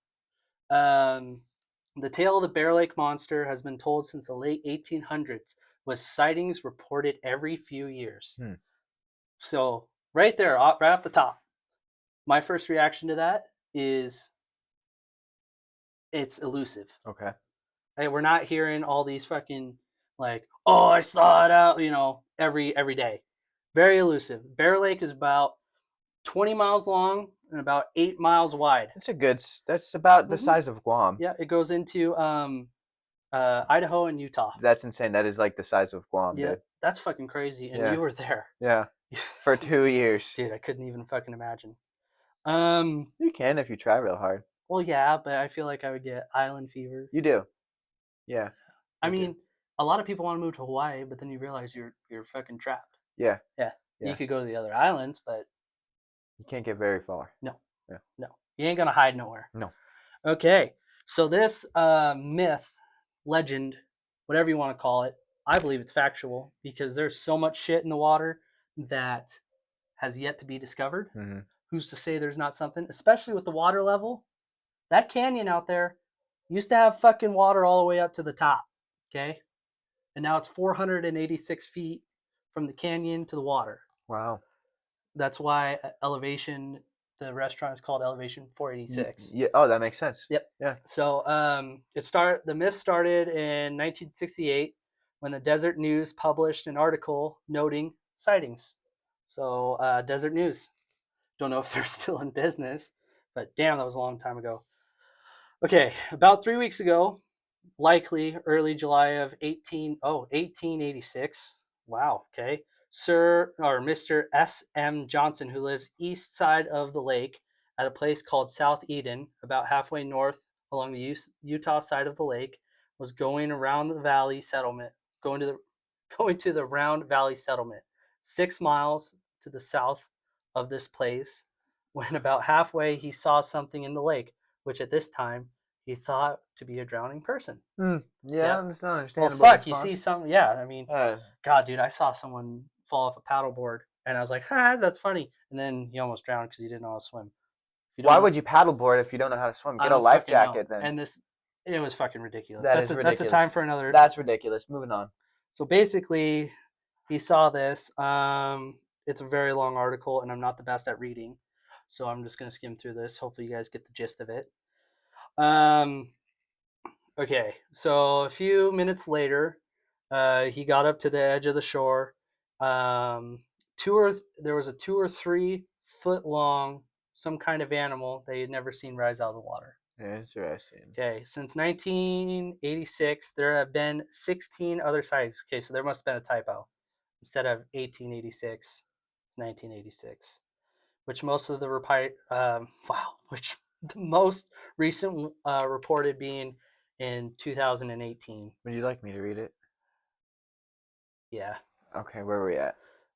The tale of the Bear Lake Monster has been told since the late 1800s, with sightings reported every few years. So right there, right off the top, my first reaction to that is it's elusive. Okay. Like, we're not hearing all these fucking like, oh, I saw it out, every day. Very elusive. Bear Lake is about 20 miles long and about 8 miles wide. That's about the size of Guam. Yeah, it goes into Idaho and Utah. That's insane. That is like the size of Guam, Yeah, dude. that's fucking crazy. And Yeah. you were there. Yeah. For 2 years. Dude, I couldn't even fucking imagine. You can if you try real hard. Well, yeah, but I feel like I would get island fever. You do. Yeah. I mean, a lot of people want to move to Hawaii, but then you realize you're fucking trapped. Yeah. Yeah. You could go to the other islands, but you can't get very far. No. Yeah. No. You ain't gonna hide nowhere. No. Okay. So this myth, legend, whatever you want to call it, I believe it's factual because there's so much shit in the water that has yet to be discovered. Mm-hmm. Who's to say there's not something, especially with the water level? That canyon out there used to have fucking water all the way up to the top. Okay. And now it's 486 feet from the canyon to the water. Wow. That's why elevation, the restaurant is called Elevation 486. Yeah. Oh, that makes sense. Yep. Yeah. So the myth started in 1968 when the Desert News published an article noting sightings. So Desert News, don't know if they're still in business, but damn, that was a long time ago. Okay, about 3 weeks ago, likely early July of 1886. Wow. Okay. Mr. S.M. Johnson, who lives east side of the lake at a place called South Eden, about halfway north along the Utah side of the lake, was going around the valley settlement, going to the Round Valley settlement, 6 miles to the south of this place. When about halfway, he saw something in the lake, which at this time he thought to be a drowning person. Yeah, it's not understandable. Well, fuck, response. You see something. Yeah, I mean, God, dude, I saw someone fall off a paddleboard, and I was like, that's funny. And then he almost drowned because he didn't know how to swim. Why would you paddleboard if you don't know how to swim? Get a life jacket then. And it was fucking ridiculous. That's ridiculous. That's a time for another. That's ridiculous. Moving on. So basically, he saw this. It's a very long article, and I'm not the best at reading, so I'm just gonna skim through this. Hopefully, you guys get the gist of it. Okay, so a few minutes later, he got up to the edge of the shore. There was a 2 or 3 foot long, some kind of animal they had never seen rise out of the water. Interesting. Okay, since 1986, there have been 16 other sightings. Okay, so there must have been a typo. Instead of 1886, it's 1986. Which most of the the most recent reported being in 2018. Would you like me to read it? Yeah. Okay, where are we at?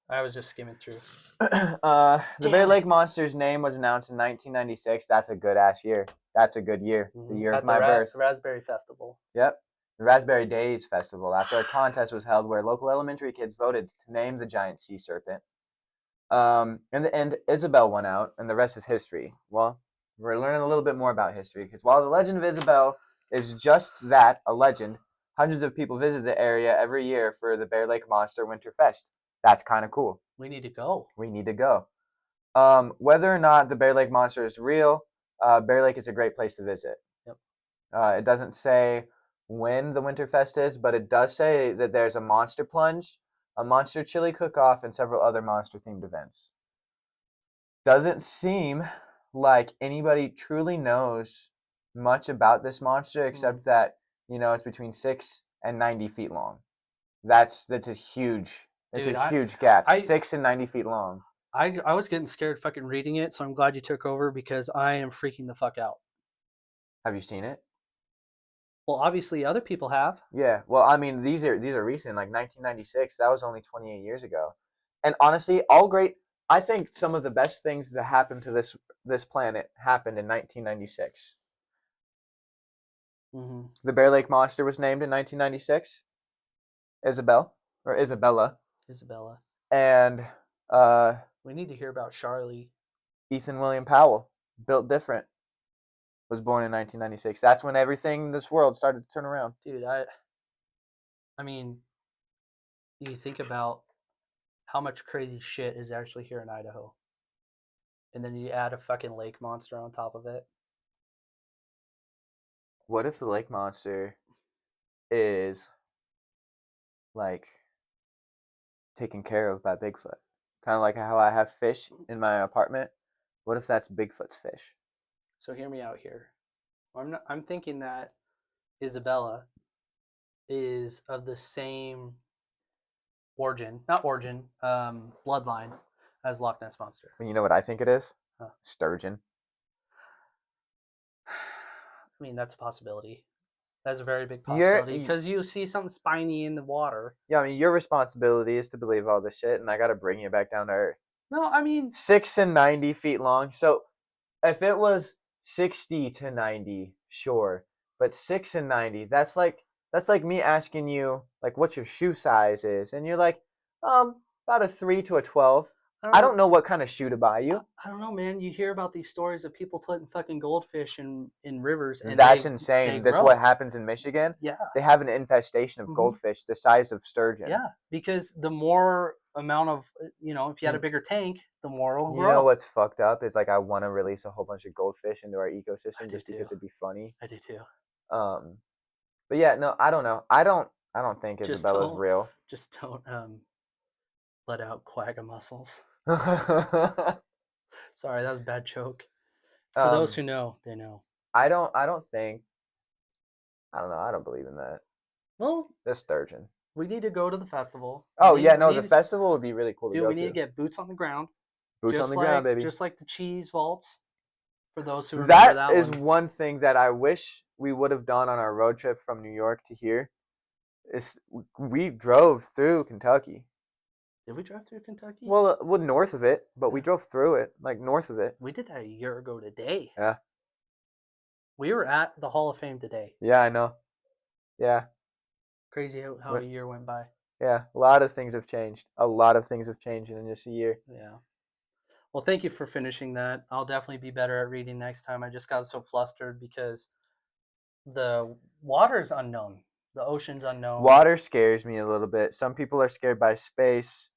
I was just skimming through. The Bear Lake Monster's name was announced in 1996. That's a good ass year. That's a good year. The year of my birth. The Raspberry Festival. Yep. The Raspberry Days Festival. After a contest was held where local elementary kids voted to name the giant sea serpent. In the end, Isabel won out, and the rest is history. Well, we're learning a little bit more about history, because while the legend of Isabel is just that, a legend, hundreds of people visit the area every year for the Bear Lake Monster Winter Fest. That's kind of cool. We need to go. We need to go. Whether or not the Bear Lake monster is real, Bear Lake is a great place to visit. Yep. It doesn't say when the Winterfest is, but it does say that there's a monster plunge, a monster chili cook-off, and several other monster-themed events. Doesn't seem like anybody truly knows much about this monster, except that, you know, it's between 6 and 90 feet long. That's a huge, Dude, huge gap. I- 6 and 90 feet long. I was getting scared fucking reading it, so I'm glad you took over because I am freaking the fuck out. Have you seen it? Well, obviously other people have. Yeah. Well, I mean, these are recent, like 1996. That was only 28 years ago. And honestly, all great. I think some of the best things that happened to this planet happened in 1996. Mm-hmm. The Bear Lake Monster was named in 1996. Isabella. Isabella. And We need to hear about Charlie. Ethan William Powell, built different, was born in 1996. That's when everything in this world started to turn around. Dude, I mean, you think about how much crazy shit is actually here in Idaho. And then you add a fucking lake monster on top of it. What if the lake monster is like taken care of by Bigfoot? Kind of like how I have fish in my apartment. What if that's Bigfoot's fish? So hear me out here. I'm thinking that Isabella is of the same bloodline as Loch Ness Monster. You know what I think it is? Huh. Sturgeon. I mean, that's a possibility. That's a very big possibility because you see something spiny in the water. Yeah, I mean, your responsibility is to believe all this shit, and I got to bring you back down to earth. No, I mean 6 and 90 feet long. So if it was 60 to 90, sure, but 6 and 90, that's like me asking you like what your shoe size is, and you're like, about a 3 to a 12. I don't know what kind of shoe to buy you. I don't know, man. You hear about these stories of people putting fucking goldfish in rivers, and that's insane. That's grow. what happens in Michigan. Yeah, they have an infestation of goldfish the size of sturgeon. Yeah, because the more amount of, if you had a bigger tank, the more it'll grow. You know what's fucked up is like I want to release a whole bunch of goldfish into our ecosystem just because it'd be funny. I do too. But yeah, no, I don't know. I don't think Isabella's real. Just don't let out quagga mussels. Sorry, that was a bad joke. For those who know, they know. I don't think. I don't know. I don't believe in that. Well, the sturgeon. We need to go to the festival. The festival would be really cool to go to. We need to get boots on the ground. Boots on the ground, baby. Just like the cheese vaults. For those who remember that is one thing that I wish we would have done on our road trip from New York to here. We drove through Kentucky. Did we drive through Kentucky? Well, north of it, but we drove through it, like north of it. We did that a year ago today. Yeah. We were at the Hall of Fame today. Yeah, I know. Yeah. Crazy how a year went by. Yeah, a lot of things have changed. A lot of things have changed in just a year. Yeah. Well, thank you for finishing that. I'll definitely be better at reading next time. I just got so flustered because the water's unknown. The ocean's unknown. Water scares me a little bit. Some people are scared by space.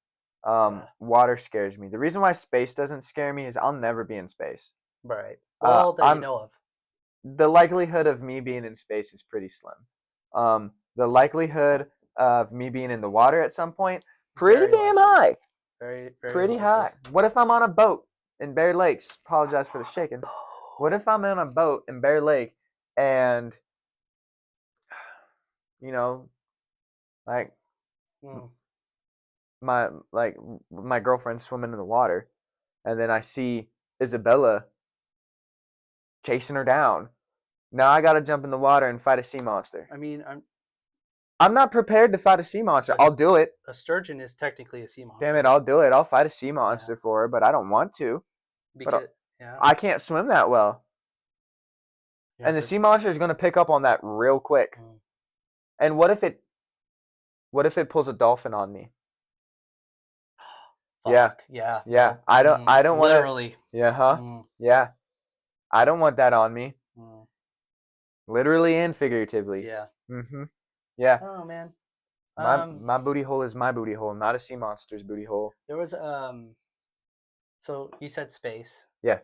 Water scares me. The reason why space doesn't scare me is I'll never be in space. Right. Well, that you know of. The likelihood of me being in space is pretty slim. The likelihood of me being in the water at some point, pretty damn high. Very, very pretty likely. high. What if I'm on a boat in Bear Lake? Apologize for the shaking. What if I'm on a boat in Bear Lake and, my girlfriend's swimming in the water, and then I see Isabella chasing her down. Now I gotta jump in the water and fight a sea monster. I mean, I'm not prepared to fight a sea monster. I'll do it. A sturgeon is technically a sea monster. Damn it, I'll do it. I'll fight a sea monster for her, but I don't want to. Because I can't swim that well. And the sea monster is gonna pick up on that real quick. And what if it pulls a dolphin on me? Fuck. Yeah. I don't want literally. Yeah, huh? Yeah. I don't want that on me. Literally and figuratively. Yeah. Yeah. Oh man. My booty hole is my booty hole, not a sea monster's booty hole. There was so you said space. Yeah.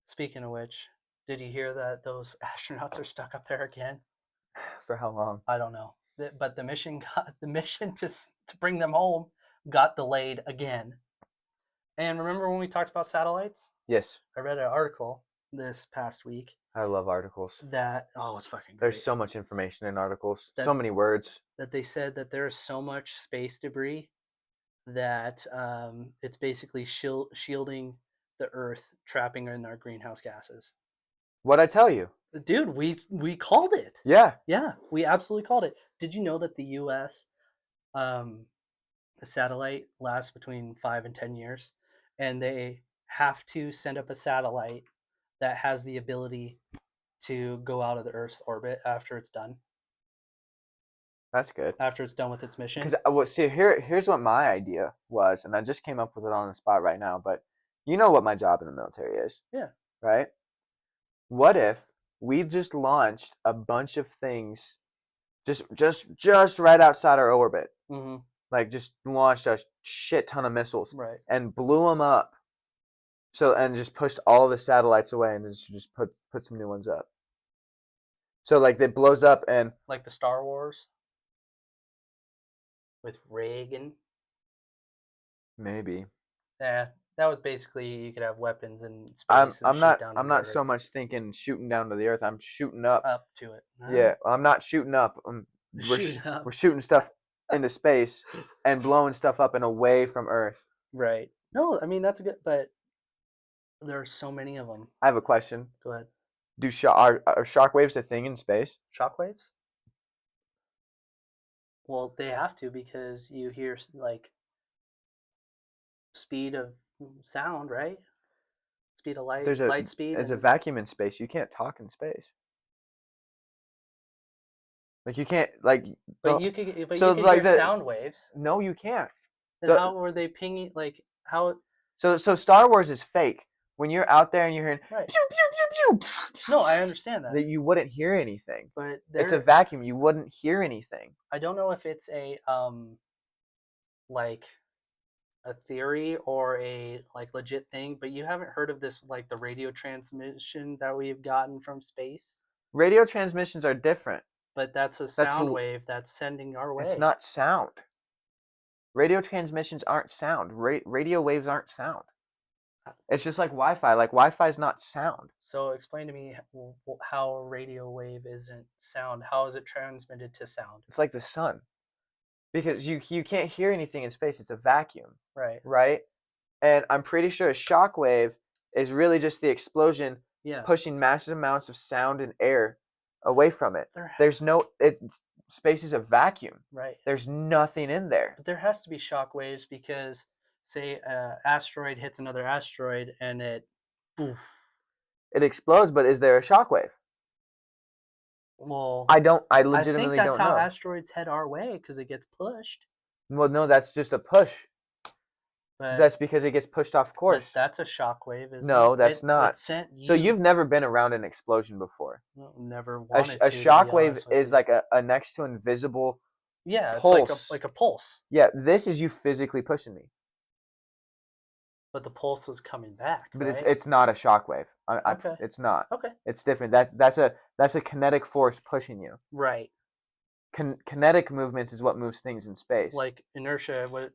Speaking of which, did you hear that those astronauts are stuck up there again? For how long? I don't know. But the mission to bring them home got delayed again. And remember when we talked about satellites? Yes. I read an article this past week I love articles. that it's fucking great. There's so much information in articles. That- So many words. That they said that there is so much space debris that it's basically shielding the Earth, trapping in our greenhouse gases. What'd I tell you? Dude, we called it. Yeah. Yeah, we absolutely called it. Did you know that the U.S. The satellite lasts between 5 and 10 years, and they have to send up a satellite that has the ability to go out of the Earth's orbit after it's done. That's good. After it's done with its mission. Because see, here's what my idea was, and I just came up with it on the spot right now. But you know what my job in the military is. Yeah. Right. What if we just launched a bunch of things, just right outside our orbit, Mm-hmm. like just launched a shit ton of missiles, Right. and blew them up. So and just pushed all the satellites away, and just put some new ones up. So like it blows up and Like the Star Wars with Reagan. maybe. Yeah, that was basically you could have weapons in space. I'm and not shoot down I'm to the not so Earth. much thinking shooting down to the earth. I'm shooting up. Up to it. Yeah, I'm not shooting up. We're shooting stuff into space and blowing stuff up and away from Earth. Right. No, I mean that's a good, but there are so many of them. I have a question. Go ahead. Are shockwaves a thing in space? Shockwaves? Well, they have to because you hear like speed of sound, right? Speed of light, light speed. There's a vacuum in space. You can't talk in space. Like you can't like. But you could like hear sound waves. No, you can't. Then how were they pinging? Like how? So Star Wars is fake. When you're out there and you're hearing Right. pew, pew, pew, pew, No, I understand that. that you wouldn't hear anything. But It's a vacuum. You wouldn't hear anything. I don't know if it's a like a theory or a like legit thing, but you haven't heard of this like the radio transmission that we've gotten from space? Radio transmissions are different. But that's a sound wave that's sending our way. It's not sound. Radio transmissions aren't sound. Radio waves aren't sound. It's just like Wi-Fi. Like Wi-Fi is not sound. So explain to me how a radio wave isn't sound. How is it transmitted to sound? It's like the sun. Because you can't hear anything in space. It's a vacuum. Right. Right? And I'm pretty sure a shock wave is really just the explosion pushing massive amounts of sound and air away from it. Space is a vacuum. Right. There's nothing in there. But there has to be shock waves because say an asteroid hits another asteroid and it explodes, but is there a shock wave? Well, I legitimately don't know. I think that's how know. asteroids head our way because it gets pushed. Well, no, that's just a push. But that's because it gets pushed off course. But that's a shock wave, isn't no, it? that's not. So you've never been around an explosion before. No, never wanted a to. A shock wave is like a next to invisible pulse. It's like a pulse. Yeah, this is you physically pushing me. But the pulse was coming back. But right? it's not a shock wave. Okay. It's not. Okay. It's different. That's a kinetic force pushing you. Right. Kinetic movements is what moves things in space. Like inertia, what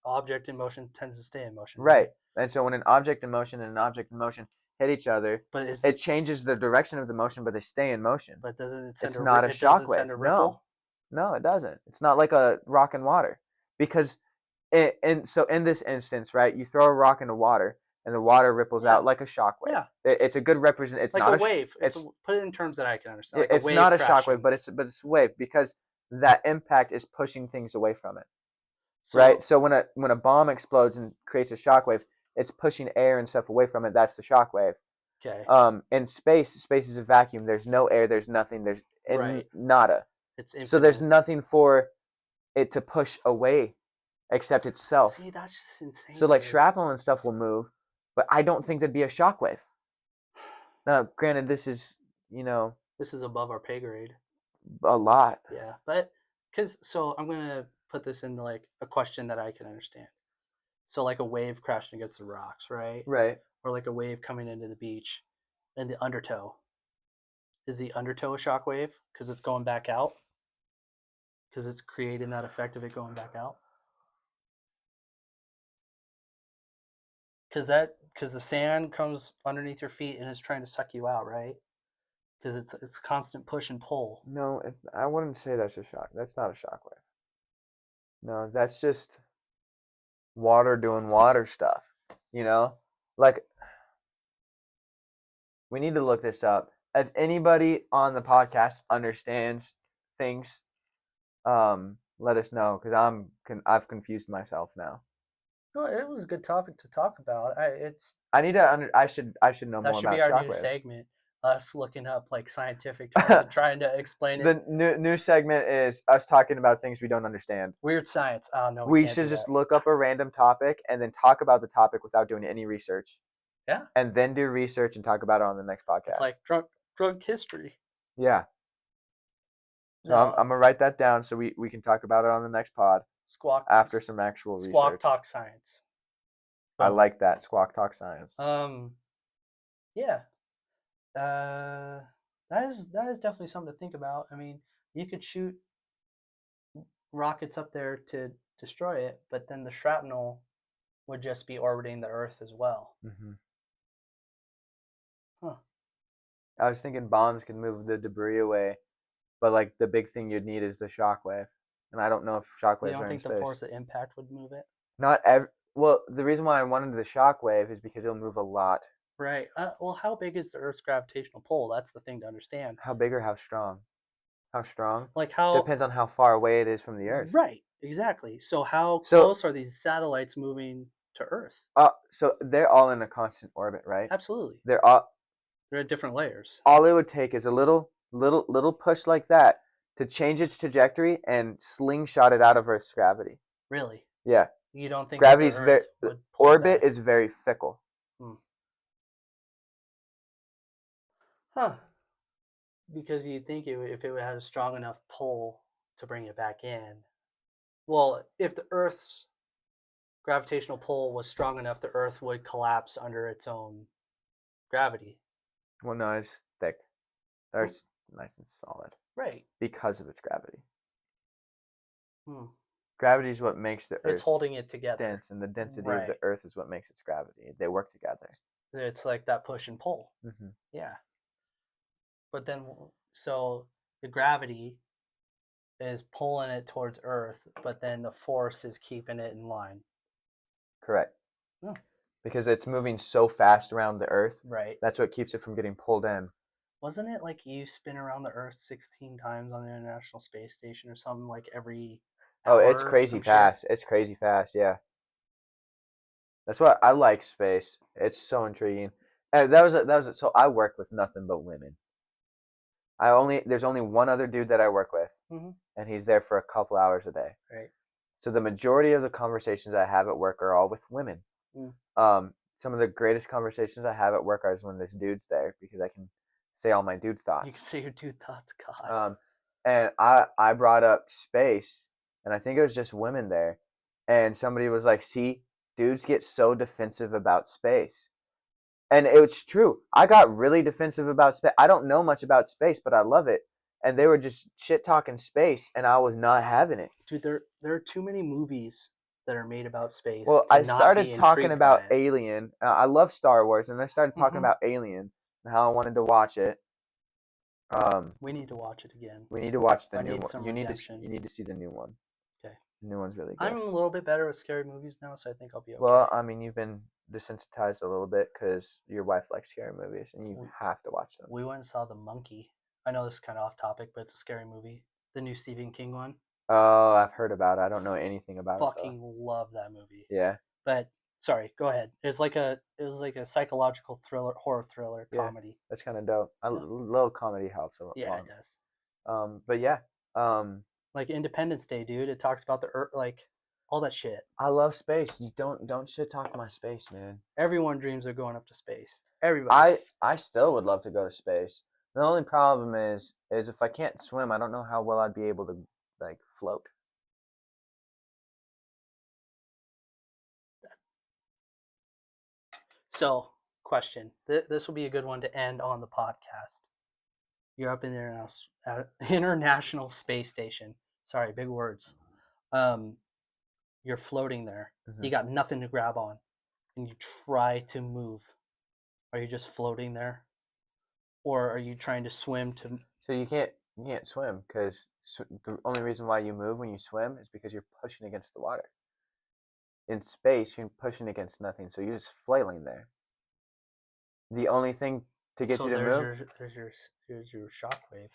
object in motion tends to stay in motion. Right. And so when an object in motion and an object in motion hit each other, but it changes the direction of the motion, but they stay in motion. But doesn't it send it's not a shock wave. No, it doesn't. It's not like a rock in water. Because so in this instance, right, you throw a rock into water and the water ripples out like a shock wave. Yeah. It's a good representation. It's like not a wave. Put it in terms that I can understand. Like it's not a shock wave, but it's a wave because that impact is pushing things away from it. Right? So when a bomb explodes and creates a shock wave, it's pushing air and stuff away from it. That's the shock wave. Okay. In space is a vacuum. There's no air. There's nothing. There's nada. It's infinite. So there's nothing for it to push away, except itself. See, that's just insane. So like shrapnel and stuff will move, but I don't think there'd be a shock wave. Now, granted, this is this is above our pay grade. A lot. Yeah, but So I'm gonna put this into like a question that I can understand. So like a wave crashing against the rocks, right? Right. Or like a wave coming into the beach, and the undertow. Is the undertow a shock wave because it's going back out? Because it's creating that effect of it going back out. Because the sand comes underneath your feet and it's trying to suck you out, right? Because it's constant push and pull. No, I wouldn't say that's a shock. That's not a shock wave. No, that's just water doing water stuff. You know, like we need to look this up. If anybody on the podcast understands things, let us know because I've confused myself now. No, it was a good topic to talk about. I need to I should know That more should be about our new shockwaves. segment. Us looking up like scientific terms and trying to explain it. The new segment is us talking about things we don't understand. Weird science. Oh no, We can't should do just that. look up a random topic and then talk about the topic without doing any research. Yeah. And then do research and talk about it on the next podcast. It's like drunk history. Yeah. So No, I'm gonna write that down so we can talk about it on the next pod squawk after some actual squawk research. talk science. I Boom. like that squawk talk science. Yeah. That is definitely something to think about. I mean, you could shoot rockets up there to destroy it, but then the shrapnel would just be orbiting the Earth as well. Mm-hmm. Huh. I was thinking bombs can move the debris away, but like the big thing you'd need is the shockwave, and I don't know if shockwaves You don't are in think space. the force of impact would move it? Not well, the reason why I wanted the shockwave is because it'll move a lot. Right. Well, how big is the Earth's gravitational pull? That's the thing to understand. How big or how strong? How strong? Like how Depends on how far away it is from the Earth. Right. Exactly. So how So- close are these satellites moving to Earth? So they're all in a constant orbit, right? Absolutely. They're all at different layers. all it would take is a little push like that to change its trajectory and slingshot it out of Earth's gravity. Really? Yeah. You don't think Gravity's that the very Earth would pull orbit back? is very fickle. Huh. Because you'd think if it would have a strong enough pull to bring it back in. Well, if the Earth's gravitational pull was strong enough, the Earth would collapse under its own gravity. Well, no, it's thick. It's nice and solid Right. because of its gravity. Hmm. Gravity is what makes the It's Earth holding it together. dense, and the density of Right. the Earth is what makes its gravity. They work together. It's like that push and pull. Mm-hmm. Yeah. But then, so the gravity is pulling it towards Earth, but then the force is keeping it in line. Correct. Oh. Because it's moving so fast around the Earth. Right. That's what keeps it from getting pulled in. Wasn't it like you spin around the Earth 16 times on the International Space Station or something like every Oh, hour it's or crazy some fast. shit? It's crazy fast, yeah. That's why I like space. It's so intriguing. And so I work with nothing but women. There's only one other dude that I work with, and he's there for a couple hours a day. Right. So the majority of the conversations I have at work are all with women. Some of the greatest conversations I have at work are when this dude's there because I can say all my dude thoughts. You can say your dude thoughts, God. And I brought up space, and I think it was just women there, and somebody was like, "See, dudes get so defensive about space." And it's true. I got really defensive about space. I don't know much about space, but I love it. And they were just shit talking space, and I was not having it. Dude, there are too many movies that are made about space. Well, to I not started be talking intrigued about by it. Alien. I love Star Wars, and I started talking about Alien and how I wanted to watch it. We need to watch it again. We need to watch the I new need one. some You redemption. need to see the new one. Okay. The new one's really good. I'm a little bit better with scary movies now, so I think I'll be okay. Well, I mean, you've been desensitized a little bit because your wife likes scary movies, and you have to watch them. We went and saw The Monkey. I know this is kind of off topic, but it's a scary movie. The new Stephen King one. Oh, I've heard about it. I don't know anything about it. Fucking love that movie. Yeah. But sorry, go ahead. It was like a psychological thriller, horror thriller Yeah. comedy. That's kind of dope. A little comedy helps a lot. Yeah, it does. But yeah. Like Independence Day, dude. It talks about the Earth, like all that shit. I love space. You don't shit talk my space, man. Everyone dreams of going up to space. Everybody. I still would love to go to space. The only problem is if I can't swim, I don't know how well I'd be able to like float. So, question. This will be a good one to end on the podcast. You're up in the International Space Station. Sorry, big words. You're floating there. Mm-hmm. You got nothing to grab on, and you try to move. Are you just floating there, or are you trying to swim to? So you can't swim because the only reason why you move when you swim is because you're pushing against the water. In space, you're pushing against nothing, so you're just flailing there. The only thing to get you to move. There's your shockwave.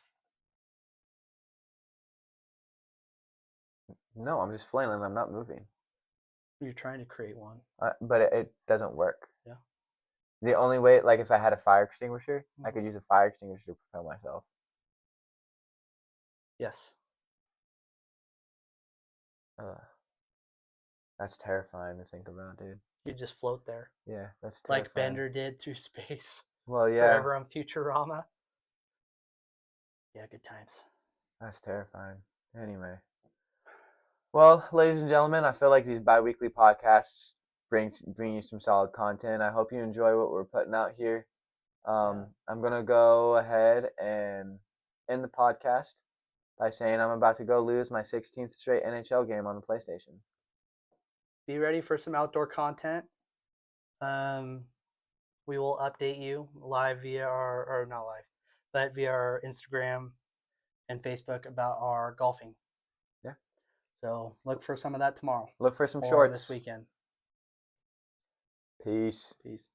No, I'm just flailing. I'm not moving. You're trying to create one. But it doesn't work. Yeah. The only way, like if I had a fire extinguisher, I Mhm. could use a fire extinguisher to propel myself. Yes. That's terrifying to think about, dude. You just float there, Yeah, that's terrifying. like Bender did through space. Well, yeah. Forever on Futurama. Yeah, good times. That's terrifying. Anyway. Well, ladies and gentlemen, I feel like these bi-weekly podcasts bring you some solid content. I hope you enjoy what we're putting out here. I'm going to go ahead and end the podcast by saying I'm about to go lose my 16th straight NHL game on the PlayStation. Be ready for some outdoor content. We will update you live via or not live, but via our Instagram and Facebook about our golfing. Yeah. So look for some of that tomorrow. Look for some or shorts this weekend. Peace. Peace.